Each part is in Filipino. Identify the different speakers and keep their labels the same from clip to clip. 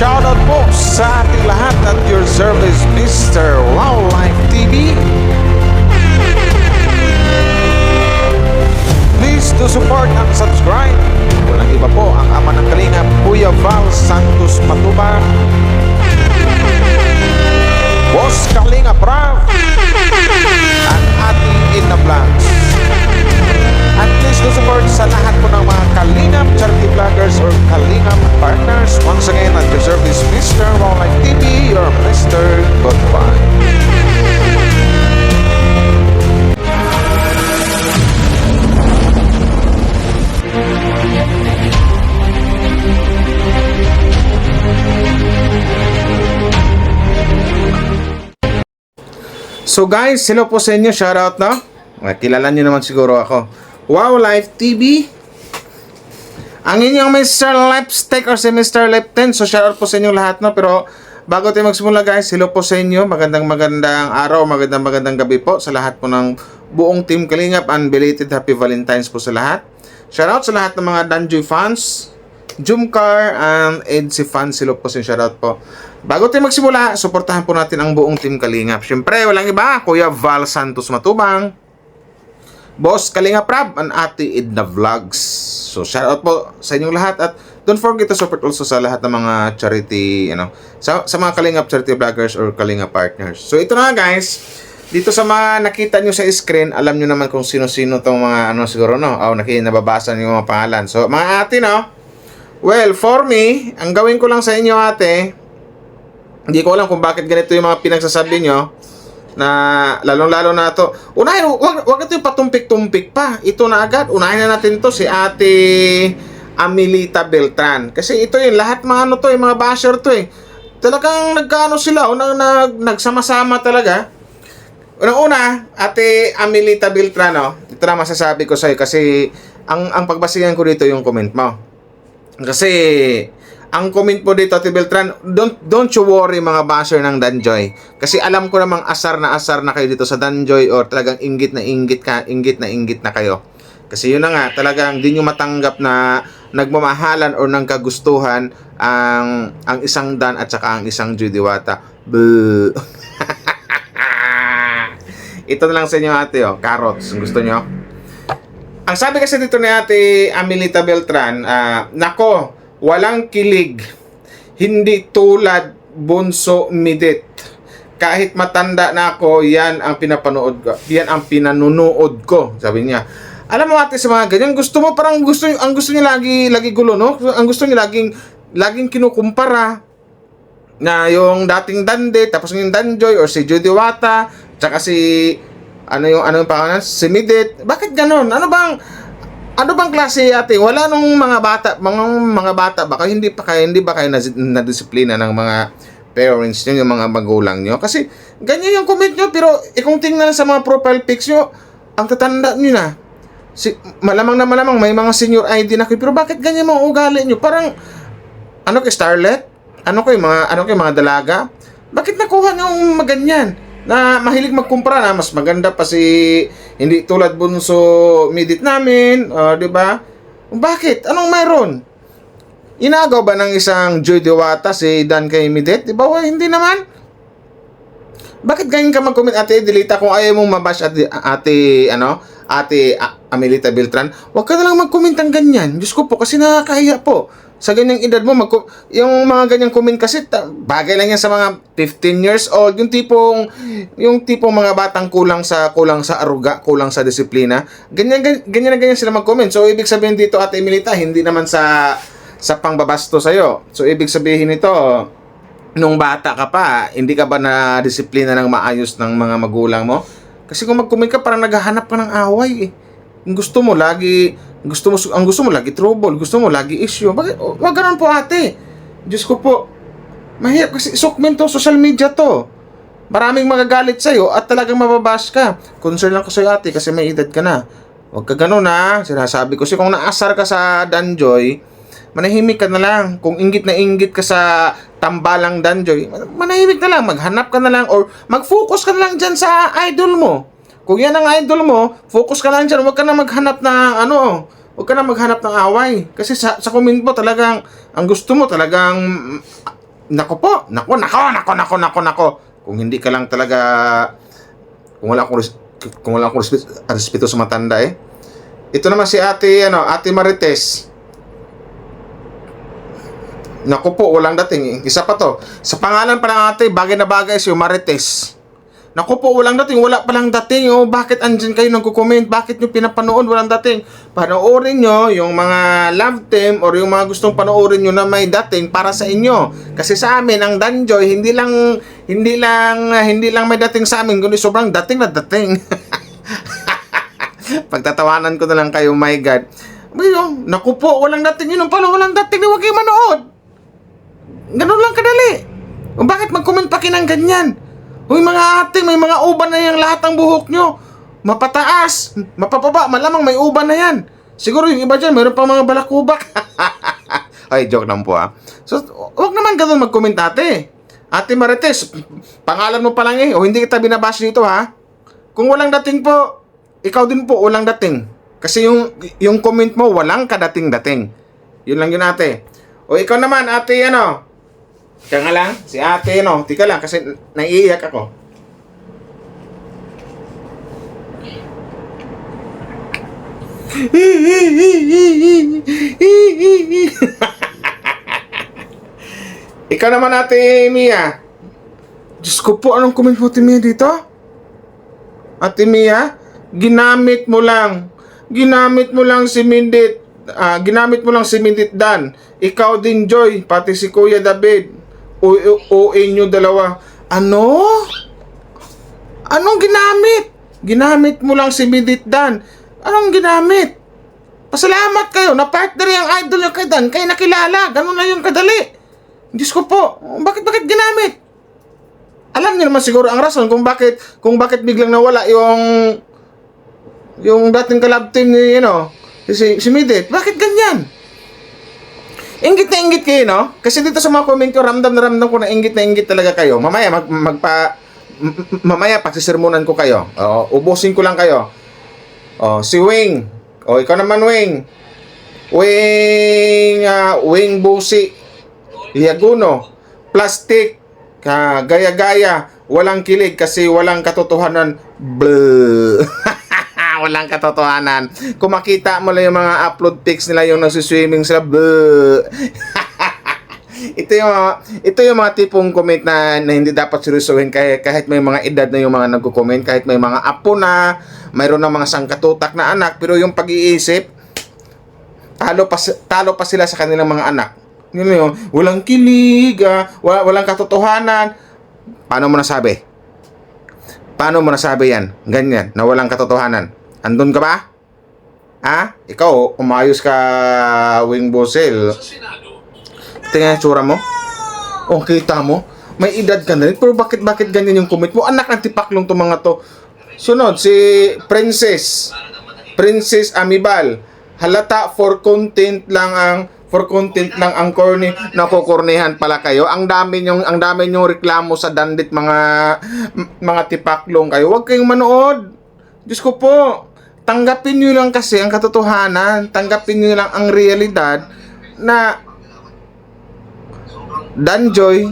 Speaker 1: Shoutout po sa ating lahat at your service, Mr. Wildlife TV. Please do support and subscribe. Walang iba po ang ama ng Kalingap, Kuya Val Santos Matubang, Boss Kalinga Prav, at ating Inna Vlogs. At please do support sa lahat po ng mga Kalingap charity vloggers or Kalingap partners. Once again, at your service, Mr. Wildlife TV, your Mr. Goodbye. So guys, hello po sa inyo, shoutout no? Kilala nyo naman siguro ako, Wildlife TV, ang inyong Mr. Lipstick or si Mr. Lip 10. So shoutout po sa inyo lahat no? Pero bago tayo magsimula guys, hello po sa inyo, magandang araw, magandang gabi po sa lahat po ng buong Team Kalingap, and belated Happy Valentine's po sa lahat. Shoutout sa lahat ng mga Danjoy fans, Jumcar, and Edsy fans, hello po sa inyo, shoutout po. Bago tayo magsimula, suportahan po natin ang buong Team Kalingap. Siyempre, walang iba, Kuya Val Santos Matubang, Boss Kalinga Prab, and Ate Edna Vlogs. So, shoutout po sa inyong lahat, at don't forget to support also sa lahat ng mga charity, sa mga Kalingap charity vloggers or Kalinga partners. So, ito na guys, dito sa mga nakita nyo sa screen, alam nyo naman kung sino-sino tong mga siguro no, nababasa nyo yung mga pangalan. So, mga ate no, well, for me, ang gawin ko lang sa inyo ate, hindi ko alam kung bakit ganito yung mga pinagsasabi nyo, na lalong-lalo na to. Unahin, wag ito yung patumpik-tumpik pa. Ito na agad, unahin na natin to si Ate Amelita Beltran. Kasi ito yung lahat mga yung mga basher to eh. Talagang nagkaano sila, nagsama-sama talaga. Unang-una, Ate Amelita Beltran, ito na masasabi ko sa'yo kasi ang pagbasihan ko dito yung comment mo. Kasi ang comment po dito, Ate Beltran, don't you worry mga basher ng Danjoy. Kasi alam ko namang asar na kayo dito sa Danjoy, or talagang inggit na inggit na kayo. Kasi yun na nga, talagang di nyo matanggap na nagmamahalan or nang kagustuhan ang isang Dan at saka ang isang Joy Diwata. Buh. Ito na lang sa inyo ate, carrots, gusto nyo? Ang sabi kasi dito ni Ate Amelita Beltran, nako, walang kilig, hindi tulad Bunso Midit. Kahit matanda na ako, yan ang pinapanood ko. Yan ang pinanunood ko, sabi niya. Alam mo ate, sa mga ganyan, ang gusto niyo lagi gulo, no? Ang gusto niyo laging kinukumpara na yung dating Dande, tapos yung Danjoy or si Joy Diwata, tsaka si yung pangalan, si Midit. Bakit ganon? Ano bang klase ate? Wala nung mga bata baka hindi ba kayo na disiplina ng mga parents niyo, yung mga magulang niyo? Kasi ganyan yung comment niyo, pero kung tingnan sa mga profile pics niyo, ang tatanda niyo na. Malamang may mga senior ID na kayo, pero bakit ganyan mga ugali niyo? Parang kay Starlet? Kay mga dalaga? Bakit nakuha niyo yung maganyan? Na mahilig magkumpara na mas maganda pa si hindi tulad Bunso Midit namin, di ba? Bakit? Anong mayroon? Inagaw ba ng isang Joy Diwata si Dan kay Midit? Di ba? Hindi naman. Bakit ganyan ka mag-comment ate Delita kung ayaw mong mabash ate Amelita Beltran? Huwag ka na lang mag-comment ng ganyan. Diyos ko po, kasi nakakahiya po. Sa ganyang edad mo, yung mga ganyang comment kasi, bagay lang yan sa mga 15 years old. Yung tipong mga batang kulang sa aruga, kulang sa disiplina. Ganyan sila mag-comment. So, ibig sabihin dito, Ate Amelita, hindi naman sa pangbabasto sa'yo. So, ibig sabihin nito, nung bata ka pa, hindi ka ba na disiplina ng maayos ng mga magulang mo? Kasi kung mag-comment ka, parang naghahanap ka ng away eh. Ang gusto mo lagi trouble, gusto mo lagi issue. Bakit? Wag ganun po ate. Diyos ko po. Mahirap kasi sukmin to, social media to. Maraming magagalit sa'yo at talagang mababash ka. Concern lang ko sa'yo ate kasi may edad ka na. Huwag ka ganun ha. Sinasabi ko. Kasi kung naasar ka sa Danjoy, manahimik ka na lang. Kung inggit na inggit ka sa tambalang Danjoy, manahimik na lang. Maghanap ka na lang or mag-focus ka na lang dyan sa idol mo. Kung yan ang idol mo, focus ka lang dyan. Huwag ka na maghanap ng away. Kasi sa comment mo talagang, ang gusto mo talagang Nako po, nako. Kung hindi ka lang talaga, kung wala akong respeto sa matanda eh. Ito naman si Ate Marites. Naku po, walang dating. Isa pa to. Sa pangalan pa ng ate, bagay na bagay si Marites. Naku po, walang dating. Wala palang dating. Oh, bakit andyan kayo nagko-comment? Bakit nyo pinapanood? Walang dating. Panoorin nyo yung mga love team or yung mga gustong panoorin nyo na may dating para sa inyo. Kasi sa amin, ang Danjoy, hindi lang may dating sa amin, kundi sobrang dating na dating. Pagtatawanan ko na lang kayo, my God. Naku po, walang dating. Yun ang pala, walang dating. Huwag kayo manood. Ganun lang kadali. O bakit mag-comment pa kinang ganyan? Uy mga ate, may mga uban na yung lahat ng buhok nyo. Mapataas, mapapaba, malamang may uban na yan. Siguro yung iba dyan, mayroon pa mga balakubak. Ay, joke lang po ha. So, huwag naman ganun mag-comment ate. Ate Marites, pangalan mo pa lang eh. O hindi kita binabash dito ha. Kung walang dating po, ikaw din po walang dating. Kasi yung comment mo, walang kadating-dating. Yun lang yun ate. O ikaw naman ate Kaya nga lang, si ate tika lang kasi naiiyak ako. Ikaw naman ate Mia. Diyos ko po, anong comment mo ate Mia dito? Ate Mia, ginamit mo lang si Mindit. Ginamit mo lang si Mindit Dan. Ikaw din Joy, pati si Kuya David. O inyo dalawa. Ano? Anong ginamit? Ginamit mo lang si Mindit Dan. Anong ginamit? Pasalamat kayo na partner yung idol nyo kay Dan. Kayo nakilala. Ganun na yung kadali. Diyos ko po. Bakit ginamit? Alam niyo naman siguro ang rason kung bakit biglang nawala yung dating kalab team ni si Mindit. Bakit ganyan? Inggit na inggit kayo, no? Kasi dito sa mga comment ko, ramdam ko na inggit talaga kayo. Mamaya, mamaya, pagsisirmonan ko kayo. Ubusin ko lang kayo. Si Wing. Ikaw naman, Wing. Wing Busi. Yaguno. Plastic. Gaya-gaya. Walang kilig kasi walang katotohanan. Bleh. Walang katotohanan. Kung makita mo lang yung mga upload pics nila yung nagsiswimming sila. ito yung mga tipong comment na hindi dapat seryosohin kahit may mga edad na yung mga nagko-comment, kahit may mga apo na, mayroon na mga sangkatutak na anak, pero yung pag-iisip talo pa sila sa kanilang mga anak. Yun, walang kilig, walang katotohanan. Paano mo nasabi yan? Ganyan, na walang katotohanan. Andun ka ba? Ikaw, umayos ka, Wing Bosel. Tingnan yung tsura mo. Kita mo. May edad ka na rin. Pero bakit ganyan yung comment mo? Anak ng tipaklong to mga to. Sunod, si Princess Amibal. Halata for content lang ang corny. Nakukornihan pala kayo. Ang dami nyong reklamo sa dandit mga tipaklong kayo. Huwag kayong manood. Diyos ko po. Tanggapin nyo lang kasi ang katotohanan. Tanggapin nyo lang ang realidad na Danjoy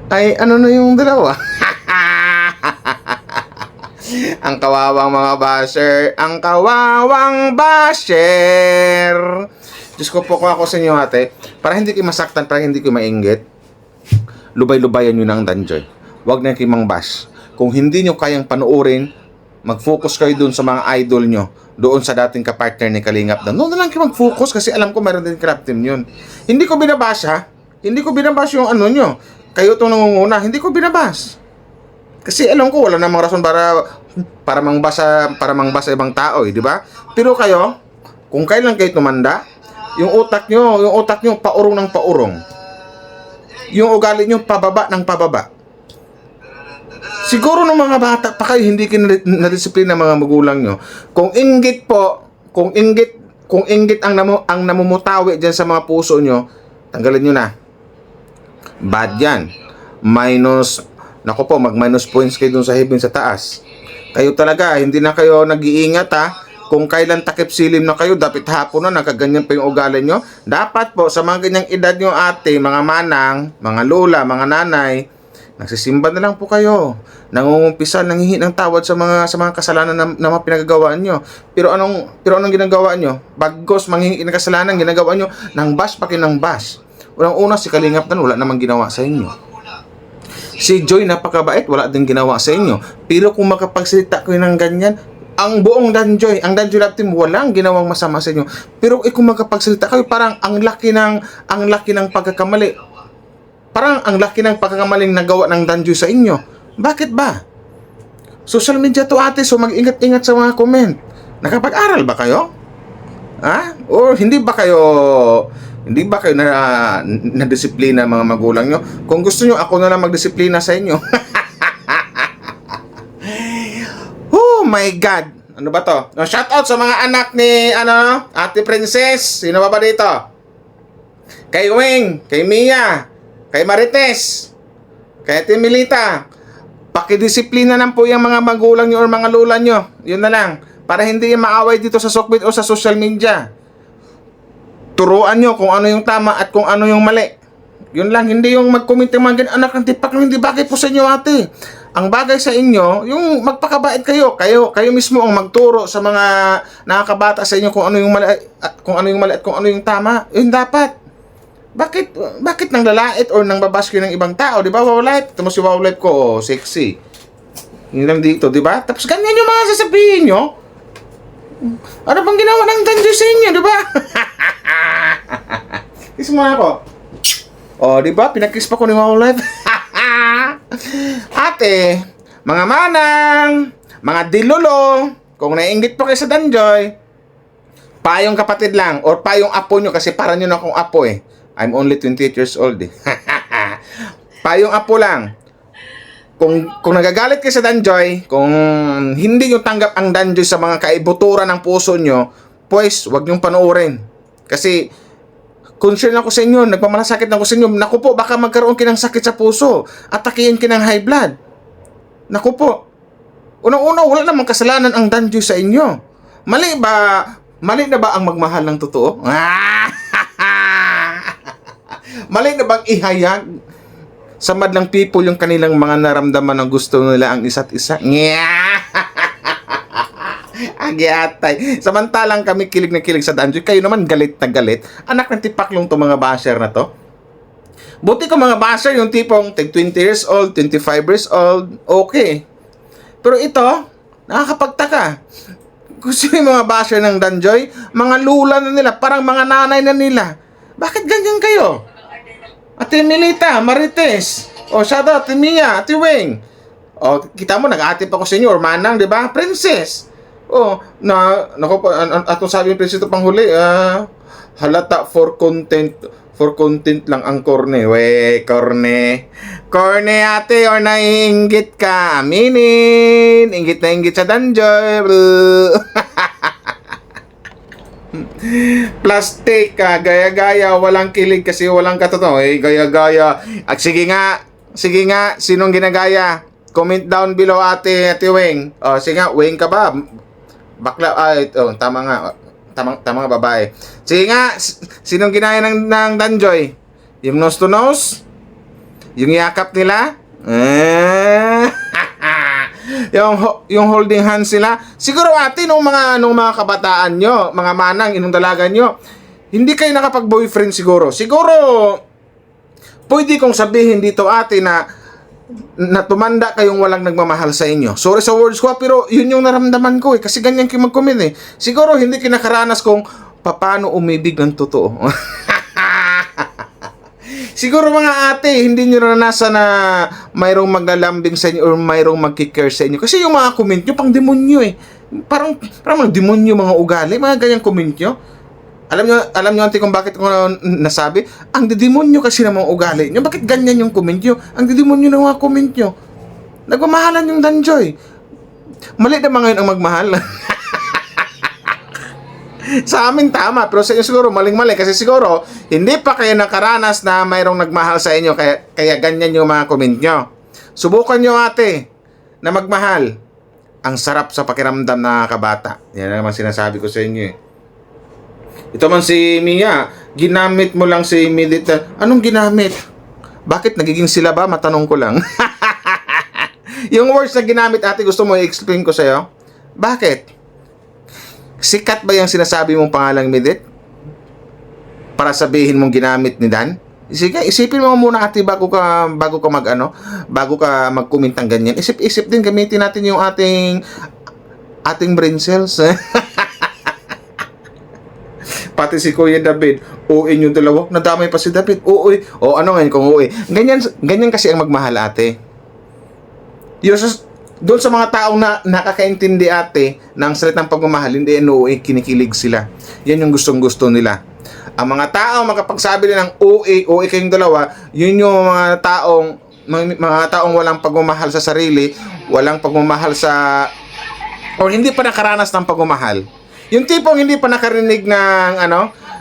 Speaker 1: ay ano na yung dalawa. Ang kawawang mga basher. Diyos ko po, kung ako sa inyo ate, para hindi kayo masaktan, para hindi kayo mainggit, lubay-lubayan nyo ng Danjoy. Huwag na kayo mang-bash. Kung hindi nyo kayang panoorin, mag-focus kayo dun sa mga idol nyo, doon sa dating kapartner ni Kalingap Dan. Doon na lang kayo mag-focus kasi alam ko meron din crap team yun. Hindi ko binabash Hindi ko binabash yung nyo. Kayo itong nangunguna. Hindi ko binabash. Kasi alam ko wala namang rason para mangbasa ibang tao, di ba? Pero kayo, kung kailan kayo tumanda, yung utak nyo paurong ng paurong. Yung ugali nyo pababa ng pababa. Siguro ng mga bata pa kayo hindi kayo na-disiplina ng mga magulang nyo. Kung inggit ang namumutawi diyan sa mga puso nyo, tanggalin nyo na. Bad yan. Mag-minus points kayo dun sa heaven sa taas. Kayo talaga, hindi na kayo nag-iingat kung kailan takip silim na kayo, dapat hapon na, nakaganyan pa yung ugali nyo. Dapat po, sa mga ganyang edad nyo ate, mga manang, mga lola, mga nanay, nagsisimba na lang po kayo. Nangungumpisal, nanghihingi ng tawad sa mga kasalanan na mga pinagagawa nyo. Pero anong ginagawa nyo? Bagos manghihingi ng kasalanan, ginagawa nyo ng bash pa ng bash. Unang-una si Kalingap Dan, wala namang ginawa sa inyo. Si Joy, napakabait, wala din ginawa sa inyo. Pero kung makapagsalita kayo ng ganyan, ang buong Danjoy, ang Danjoy Love Team, walang ginawang masama sa inyo. Pero kung makapagsalita kayo, parang ang laki ng pagkakamali. Parang ang laki ng pagkakamaling nagawa ng Danjoy sa inyo. Bakit ba? Social media to ate, so mag-ingat-ingat sa mga comment. Nakapag-aral ba kayo? Ha? O hindi ba kayo na disiplina mga magulang nyo? Kung gusto nyo, ako na lang magdisiplina sa inyo. Oh my God! Ano ba to? No, shout out sa mga anak ni Ate Princess. Sino ba dito? Kay Wing, kay Mia, kay Marites, kay Ate Milita. Pakidisiplina lang po yung mga magulang nyo or mga lola nyo. Yun na lang. Para hindi maaway dito sa Sokbit o sa social media. Turuan nyo kung ano yung tama at kung ano yung mali. Yun lang, hindi yung mag-comment yung mga ganyan, anak ng tipak, hindi bagay po sa inyo ate. Ang bagay sa inyo, yung magpakabait kayo. Kayo mismo ang magturo sa mga nakakabata sa inyo kung ano yung mali at kung ano yung tama. Yun dapat. Bakit nang lalait or nang babash kayo ng ibang tao, di ba? Wow life. Ito mo si Wow life ko, oh, sexy. Yun lang dito, di ba? Tapos ganyan yung mga sasabihin nyo. Ano bang ginawa ng Danjoy sa inyo, di ba? Kiss mo ako. Oh, di ba? Pinag-kiss pa ko ni Wow life. Ate, mga manang, mga dilolo, kung naiinggit po kayo sa Danjoy, payong kapatid lang or payong apo nyo kasi para nyo na akong apo eh. I'm only 28 years old eh. Payong apo lang. Kung nagagalit kayo sa Danjoy, kung hindi nyo tanggap ang Danjoy sa mga kaibuturan ng puso nyo, pues wag nyong panoorin. Kasi concern ako sa inyo, nagmamalasakit ako sa inyo. Naku po, baka magkaroon kinang sakit sa puso. Atakihin kinang high blood. Naku po. Unang-una, wala namang kasalanan ang Danjoy sa inyo. Mali na ba ang magmahal ng totoo? Mali na bang ihayag sa madlang people yung kanilang mga naramdaman ng gusto nila ang isa't isa? Agyatay. Samantalang kami kilig na kilig sa Danjoy, kayo naman galit na galit. Anak ng tipaklong to mga basher na to. Buti ko mga basher yung tipong 20 years old, 25 years old, okay. Pero ito, nakakapagtaka. Gusto yung mga basher ng Danjoy, mga lula na nila, parang mga nanay na nila. Bakit ganyan kayo? Ate Milita, Marites, o shout out, Ate Mia, Ate Wing. O, kita mo, nag-aatip ako sa inyo, or manang, di ba? Princess. O, naku po, atong sabi ng princess ito pang huli, halata for content lang ang korne. We, korne. Korne ate, or naiinggit ka. Aminin. Inggit na inggit sa Danjoy. Plastic ka, gaya-gaya, walang kilig kasi walang katotohanan. Gaya-gaya. At sige nga, sinong ginagaya? Comment down below ate Wing. O, sige nga, Wing ka ba? Bakla, tama nga. Tama nga, babae. Sige nga, sinong ginaya ng Danjoy? Yung nose to nose? Yung yakap nila? Yung holding hands sila? Siguro ate, nung mga kabataan nyo, mga manang, inong dalaga nyo, hindi kayo nakapag-boyfriend siguro. Siguro, pwede kong sabihin dito ate na tumanda kayong walang nagmamahal sa inyo. Sorry sa words ko, pero yun yung naramdaman ko eh. Kasi ganyan kayo mag-comment eh. Siguro hindi kinakaranas kung paano umibig ng totoo. Siguro mga ate, hindi nyo naranasan na mayroong maglalambing sa inyo or mayroong magkikare sa inyo. Kasi yung mga comment nyo, pang demonyo eh. Parang mga demonyo mga ugali, mga ganyang comment nyo. Alam nyo ate kung bakit ko nasabi? Ang demonyo kasi ng mga ugali nyo. Bakit ganyan yung comment nyo? Ang demonyo ng mga comment nyo. Nagmamahalan yung Danjoy. Mali na mga yun ang magmahal. Sa amin tama, pero sa inyo siguro maling-mali kasi siguro hindi pa kayo nakaranas na mayroong nagmahal sa inyo kaya ganyan yung mga comment nyo. Subukan nyo ate na magmahal. Ang sarap sa pakiramdam na kabata. Yan naman sinasabi ko sa inyo eh. Ito man si Mia, ginamit mo lang si Milita. Anong ginamit? Bakit nagiging sila ba? Matanong ko lang. Yung words na ginamit, ate, gusto mo i-explain ko sa'yo? Bakit? Sikat ba yung sinasabi mong pangalang Midit? Para sabihin mong ginamit ni Dan? Sige, isipin mo muna, ate, bago ka bago ka mag-comment ng ganyan. Isip-isip din, gamitin natin yung ating brain cells. Pati si Kuya David, uwi yung dalawa, nadamay pa si David, uwi. O ano ngayon kung uwi? Ganyan kasi ang magmahal, ate. Doon sa mga taong nakakaintindi, ate, ng salitang pagmamahal, hindi uwi, kinikilig sila. Yan yung gustong-gusto nila. Ang mga taong makapagsabi nila ng uwi kayong dalawa, yun yung mga taong walang pagmamahal sa sarili, walang pagmamahal sa, or hindi pa nakaranas ng pagmamahal. Yung tipong hindi pa nakarinig ng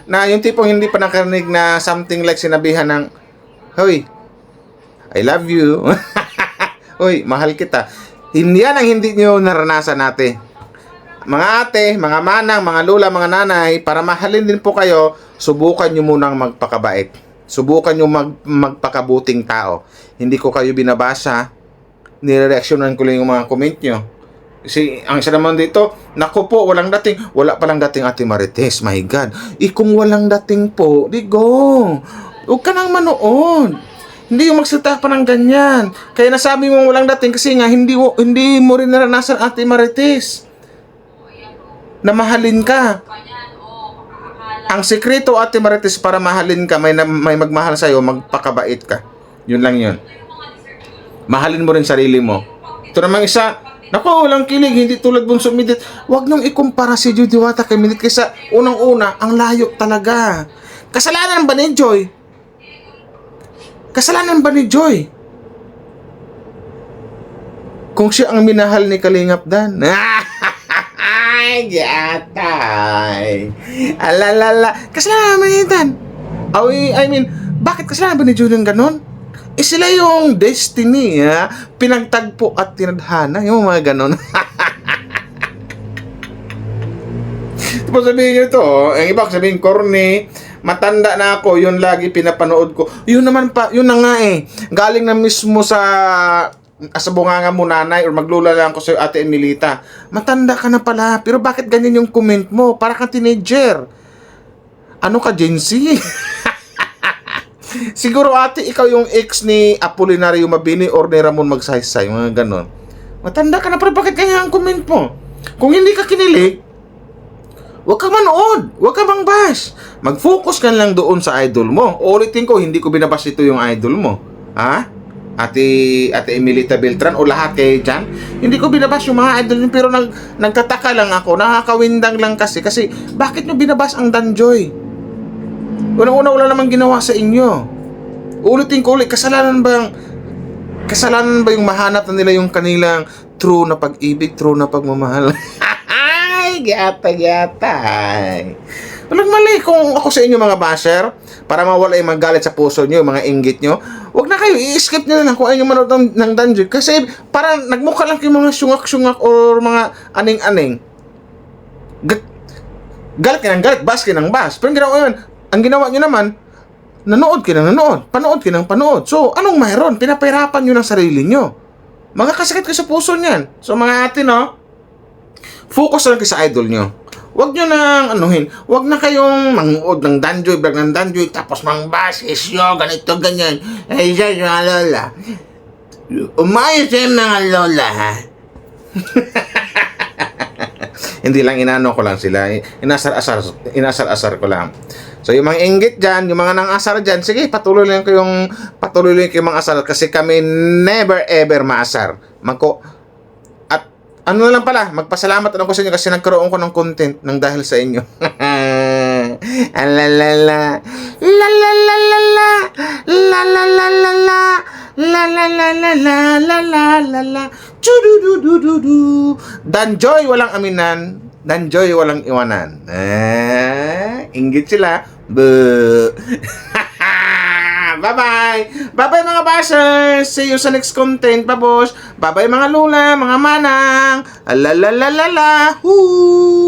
Speaker 1: yung tipong hindi pa nakarinig na something like sinabihan ng, "Hoy, I love you." "Hoy, mahal kita." Yan ang hindi nyo naranasan, ate. Mga ate, mga manang, mga lola, mga nanay, para mahalin din po kayo, subukan nyo munang magpakabait. Subukan nyo magpakabuting tao. Hindi ko kayo binabasa, nireaksyonan ko lang yung mga comment nyo. Kasi ang isa naman dito, naku po, walang dating. Wala palang dating, Ate Marites. My God. Kung walang dating po, di go. Huwag ka nang manood. Hindi yung magsalita pa ng ganyan. Kaya nasabi mo walang dating kasi nga hindi mo rin naranasan, Ate Marites, na mahalin ka. Ang sekreto, Ate Marites, para mahalin ka, may magmahal sa'yo, magpakabait ka. Yun lang yun. Mahalin mo rin sarili mo. Ito namang isa, naku, walang kilig, hindi tulad Bunso Midit. Huwag niyong ikumpara si Joy Diwata kay Midit kaysa unang-una, ang layo talaga. Kasalanan ba ni Joy? Kasalanan ba ni Joy kung siya ang minahal ni Kalingap Dan? Ay, yatay. Alalala. Kasalanan ba ni Dan? I mean, bakit kasalanan ba ni Joy ng ganon? Sila yung destiny, ha? Pinagtagpo at tinadhana, yung mga ganon. Tapos sabihin nyo ito, ang iba sabihin, corny, matanda na ako, yun lagi pinapanood ko. Yun naman pa, yun na nga eh. Galing na mismo sa bunganga mo, nanay, or maglula lang ko sa Ate Emilita. Matanda ka na pala, pero bakit ganyan yung comment mo? Para kang teenager. Ano ka, Gen Z? Siguro, ate, ikaw yung ex ni Apolinario Mabini or ni Ramon Magsaysay, mga ganon. Matanda ka na, pero bakit ganyan ang comment mo? Kung hindi ka kinilig, huwag ka manood, huwag ka mang bash. Mag-focus ka lang doon sa idol mo. Ulitin ko, hindi ko binabash ito yung idol mo. Ha? Ate Emilita Beltran o lahat kayo dyan. Hindi ko binabash yung mga idol niyo, pero nagtataka lang ako, nakakawindang lang kasi bakit nyo binabash ang Danjoy? Unang-una, wala namang ginawa sa inyo. Ulitin ko ulit, kasalanan ba yung mahanap na nila yung kanilang true na pag-ibig, true na pagmamahal? Ay, gyatay. Walang mali kung ako sa inyo, mga basher, para mawala yung magalit sa puso nyo, mga inggit nyo. Huwag na kayo, i-skip nyo na lang kung ayaw nyo manood ng Danjoy. Kasi parang nagmukha lang kayo mga syungak-syungak or mga aning-aning. Galit ka ng galit, bas ka ng bas. Pero ang ginawa nyo naman, nanood ka ng nanood, panood ka ng panood. So, anong mayroon? Pinapahirapan nyo ng sarili nyo. Magkakasakit kayo sa puso niyan. So, mga ate, no? Focus lang kayo sa idol nyo. Huwag nyo nang anuhin. Huwag na kayong manood ng Danjoy, vlog ng Danjoy, tapos mang-bash, isyo, ganito, ganyan. Ay, siya, mga lola. Umayos yung mga lola, ha? Hindi lang, inano ko lang sila. Inasar-asar ko lang. So, yung mga inggit dyan, yung mga nang-asar dyan, sige, patuloy lang kayong mga asar kasi kami never ever maasar. At ano na lang pala, magpasalamat ako sa inyo kasi nagkaroon ko ng content nang dahil sa inyo. Alalala. La la la la la. La la la la la. La la la la la la la la la. Chudududududu. Danjoy walang aminan. Danjoy walang iwanan. Inggit sila. Bye-bye! Bye-bye mga bashers! See you sa next content, babos! Bye-bye mga lula, mga manang! Alalalalala! Woo!